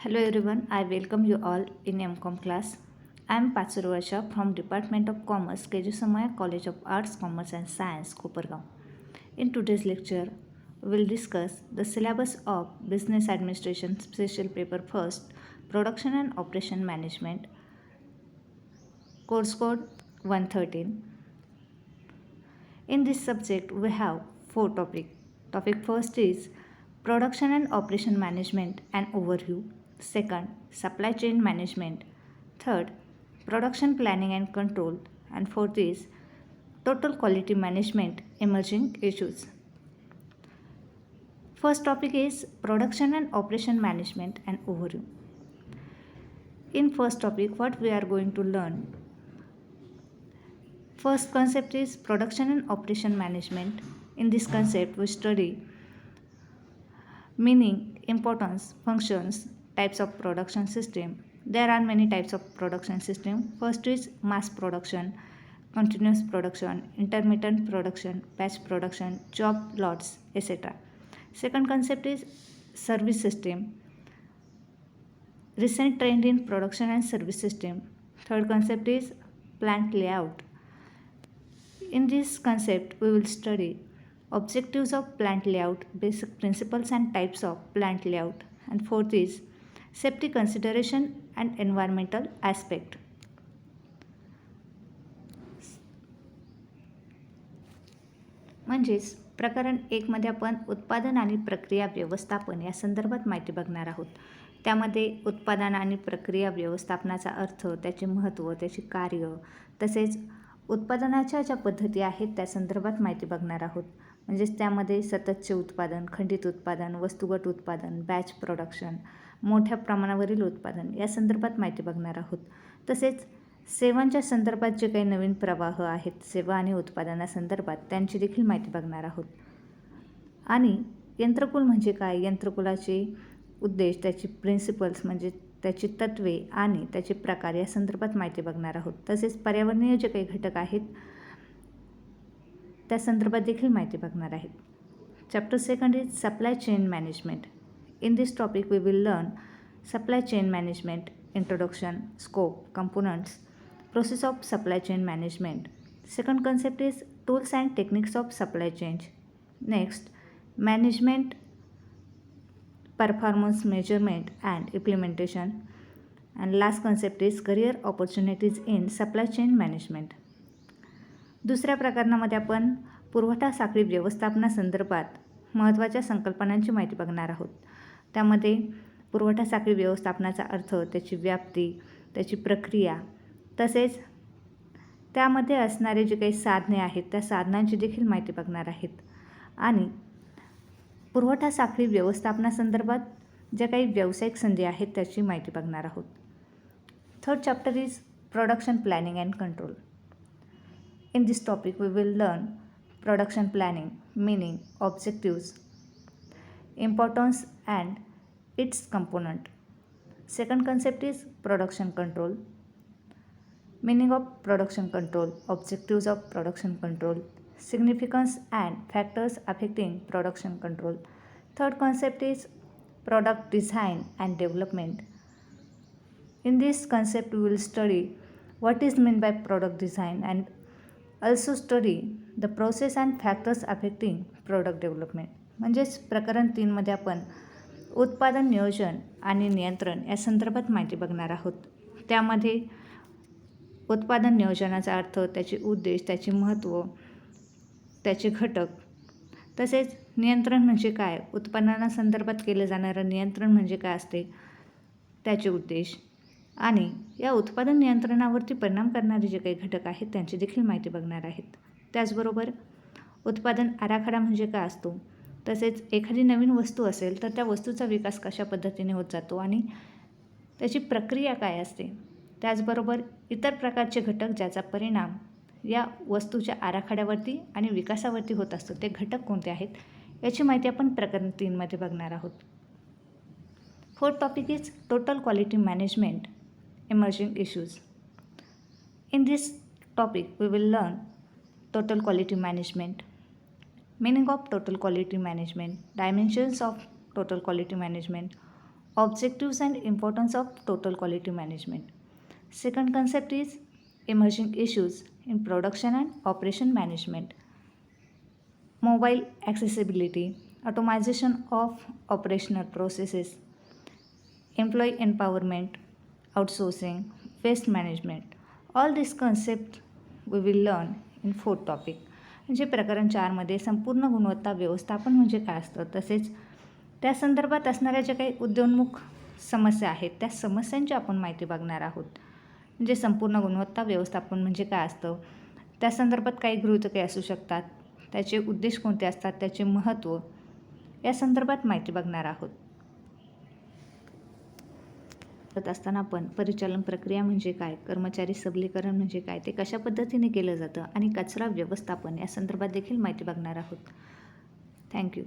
Hello everyone, I welcome you all in MCOM class. I am Patsurvasha from Department of Commerce, KJ Samaya College of Arts, Commerce and Science, Kopargaon. In today's lecture, we will discuss the syllabus of Business Administration Special Paper First, Production and Operation Management, Course Code 113. In this subject, we have 4 topics. Topic first is Production and Operation Management and Overview. Second, Supply Chain Management. Third, Production Planning and Control. And fourth is Total Quality Management Emerging Issues. First topic is Production and Operation Management and Overview. In first topic, what we are going to learn? First concept is Production and Operation Management. In this concept, we study meaning, importance, functions, types of production system. There are many types of production system. First is mass production, continuous production, intermittent production, batch production, job lots, etc. Second concept is service system, recent trend in production and service system. Third concept is plant layout. In this concept, we will study objectives of plant layout, basic principles and types of plant layout. And fourth is safety consideration and environmental aspect. म्हणजेच प्रकरण 1 मध्ये आपण उत्पादन आणि प्रक्रिया व्यवस्थापन या संदर्भात माहिती बघणार आहोत. त्यामध्ये उत्पादन आणि प्रक्रिया व्यवस्थापनाचा अर्थ, त्याचे महत्त्व, त्याची कार्य, तसेच उत्पादनाच्या ज्या पद्धती आहेत त्या संदर्भात माहिती बघणार आहोत. म्हणजेच त्यामध्ये सततचे उत्पादन, खंडित उत्पादन, वस्तुगत उत्पादन, बॅच प्रोडक्शन, मोठ्या प्रमाणावरील उत्पादन या संदर्भात माहिती बघणार आहोत. तसेच सेवांच्या संदर्भात जे काही नवीन प्रवाह आहेत सेवा आणि उत्पादनासंदर्भात त्यांची देखील माहिती बघणार आहोत. आणि यंत्रकुल म्हणजे काय, यंत्रकुलाचे उद्देश, त्याची प्रिन्सिपल्स म्हणजे त्याची तत्वे आणि त्याचे प्रकार या संदर्भात माहिती बघणार आहोत. तसेच पर्यावरणीय जे काही घटक आहेत त्या संदर्भात देखील माहिती बघणार आहेत. Chapter second is supply chain management. In this topic we will learn supply chain management, introduction, scope, components, process of supply chain management. Second concept is tools and techniques of supply chain. Next, management, performance measurement and implementation. And last concept is career opportunities in supply chain management. दुसऱ्या प्रकरणामध्ये आपण पुरवठा साखळी व्यवस्थापनासंदर्भात महत्त्वाच्या संकल्पनांची माहिती बघणार आहोत. त्यामध्ये पुरवठा साखळी व्यवस्थापनाचा अर्थ, त्याची व्याप्ती, त्याची प्रक्रिया, तसेच त्यामध्ये असणारे जे काही साधने आहेत त्या साधनांची देखील माहिती बघणार आहेत. आणि पुरवठा साखळी व्यवस्थापनासंदर्भात ज्या काही व्यावसायिक संधी आहेत त्याची माहिती बघणार आहोत. Third chapter is production planning and control. In this topic we will learn production planning, meaning, objectives, importance and its component. Second concept is production control. Meaning of production control, objectives of production control, significance and factors affecting production control. Third concept is product design and development. In this concept we will study what is meant by product design and also study the process and factors affecting product development. म्हणजेच प्रकरण 3 मध्ये आपण उत्पादन नियोजन आणि नियंत्रण या संदर्भात माहिती बघणार आहोत. त्यामध्ये उत्पादन नियोजनाचा अर्थ, त्याचे उद्देश, त्याचे महत्त्व, त्याचे घटक, तसेच नियंत्रण म्हणजे काय, उत्पादनासंदर्भात केलं जाणारं नियंत्रण म्हणजे काय असते, त्याचे उद्देश आणि या उत्पादन नियंत्रणावरती परिणाम करणारे जे काही घटक आहेत त्यांची देखील माहिती बघणार आहेत. त्याचबरोबर उत्पादन आराखडा म्हणजे काय असतो, तसेच एखादी नवीन वस्तू असेल तर त्या वस्तूचा विकास कशा पद्धतीने होत जातो आणि त्याची प्रक्रिया काय असते. त्याचबरोबर इतर प्रकारचे घटक ज्याचा परिणाम या वस्तूच्या आराखड्यावरती आणि विकासावरती होत असतो ते घटक कोणते आहेत याची माहिती आपण प्रकरण 3 मध्ये बघणार आहोत. Fourth topic is total quality management emerging issues. In this topic we will learn total quality management, meaning of total quality management, dimensions of total quality management, Objectives and importance of total quality management. Second concept is emerging issues in production and operation management. Mobile accessibility, automation of operational processes, employee empowerment, outsourcing, waste management. All these concepts we will learn in fourth topic. म्हणजे प्रकरण 4मध्ये संपूर्ण गुणवत्ता व्यवस्थापन म्हणजे काय असतं, तसेच त्या संदर्भात असणाऱ्या ज्या काही उद्योन्मुख समस्या आहेत त्या समस्यांची आपण माहिती बघणार आहोत. म्हणजे संपूर्ण गुणवत्ता व्यवस्थापन म्हणजे काय असतं, त्या संदर्भात काही गृहीतके असू शकतात, त्याचे उद्देश कोणते असतात, त्याचे महत्त्व या संदर्भात माहिती बघणार आहोत. करत असताना आपण परिचालन प्रक्रिया म्हणजे काय, कर्मचारी सबलीकरण म्हणजे काय, ते कशा पद्धतीने केलं जातं आणि कचरा व्यवस्थापन या संदर्भात देखील माहिती बघणार आहोत. थँक्यू.